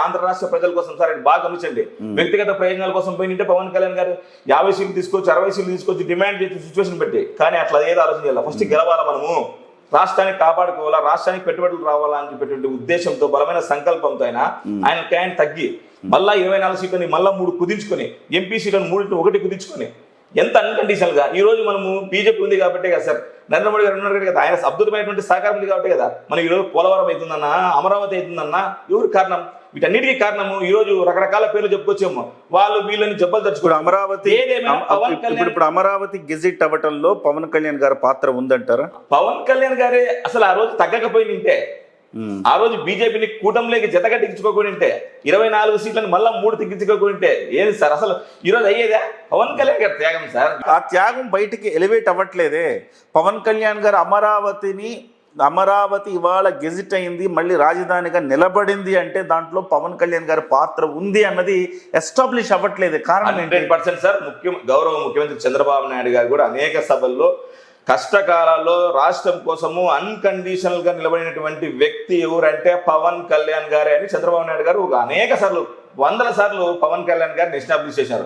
ఆంధ్ర రాష్ట్ర ప్రజల కోసం సార్ ఇది బాగా గమనించండి. వ్యక్తిగత ప్రయోజనాల కోసం పోయింటే పవన్ కళ్యాణ్ గారు 50 సీట్లు తీసుకొచ్చి 60 సీట్లు తీసుకొచ్చి డిమాండ్ చేసే సిచ్యువేషన్ పెట్టి, కానీ అట్లా ఏదో ఆలోచన చేయాలి. ఫస్ట్ గెలవాలా, మనము రాష్ట్రానికి కాపాడుకోవాలా, రాష్ట్రానికి పెట్టుబడులు రావాలా అని చెప్పేటువంటి ఉద్దేశంతో బలమైన సంకల్పంతో ఆయన తగ్గి మళ్ళా 24 సీట్లని మళ్ళా 3 కుదించుకొని, ఎంపీ సీట్లను 3-1 కుదించుకొని ఎంత అన్కండిషనల్ గా ఈ రోజు మనము బీజేపీ ఉంది కాబట్టే కదా సార్, నరేంద్ర మోడీ గారు ఉన్నారు కదా, ఆయన అద్భుతమైనటువంటి సహకారం ఉంది కాబట్టి కదా మనం ఈరోజు పోలవరం అవుతుందన్నా, అమరావతి అవుతుందన్నా, ఎవరు కారణం? వీటన్నిటికీ కారణము ఈ రోజు రకరకాల పేర్లు చెప్పుకొచ్చేమో వాళ్ళు వీళ్ళని జబ్బలు తెచ్చుకోవడం. అమరావతి ఇప్పుడు అమరావతి గెజిట్ అవ్వటంలో పవన్ కళ్యాణ్ గారి పాత్ర ఉందంటారా? పవన్ కళ్యాణ్ గారే అసలు ఆ రోజు తగ్గకపోయింటే, ఆ రోజు బీజేపీని కూటమిలోకి జతగట్టించుకోకుంటే 24 సీట్లను మళ్ళా 3 తగ్గించుకోకుంటే ఏది సార్ అసలు ఈరోజు అయ్యేదా? పవన్ కళ్యాణ్ గారి త్యాగం సార్. ఆ త్యాగం బయటికి ఎలివేట్ అవ్వట్లేదే. పవన్ కళ్యాణ్ గారు అమరావతి ఇవాళ గెజిట్ అయింది, మళ్ళీ రాజధానిగా నిలబడింది అంటే దాంట్లో పవన్ కళ్యాణ్ గారి పాత్ర ఉంది అన్నది ఎస్టాబ్లిష్ అవ్వట్లేదు. కారణం 100% సార్. గౌరవ ముఖ్యమంత్రి చంద్రబాబు నాయుడు గారు కూడా అనేక సభల్లో కష్టకాలాల్లో రాష్ట్రం కోసము అన్కండిషనల్ గా నిలబడినటువంటి వ్యక్తి ఎవరంటే పవన్ కళ్యాణ్ గారే అని చంద్రబాబు నాయుడు గారు అనేక సార్లు 100 సార్లు పవన్ కళ్యాణ్ గారిని ఎస్టాబ్లిష్ చేశారు.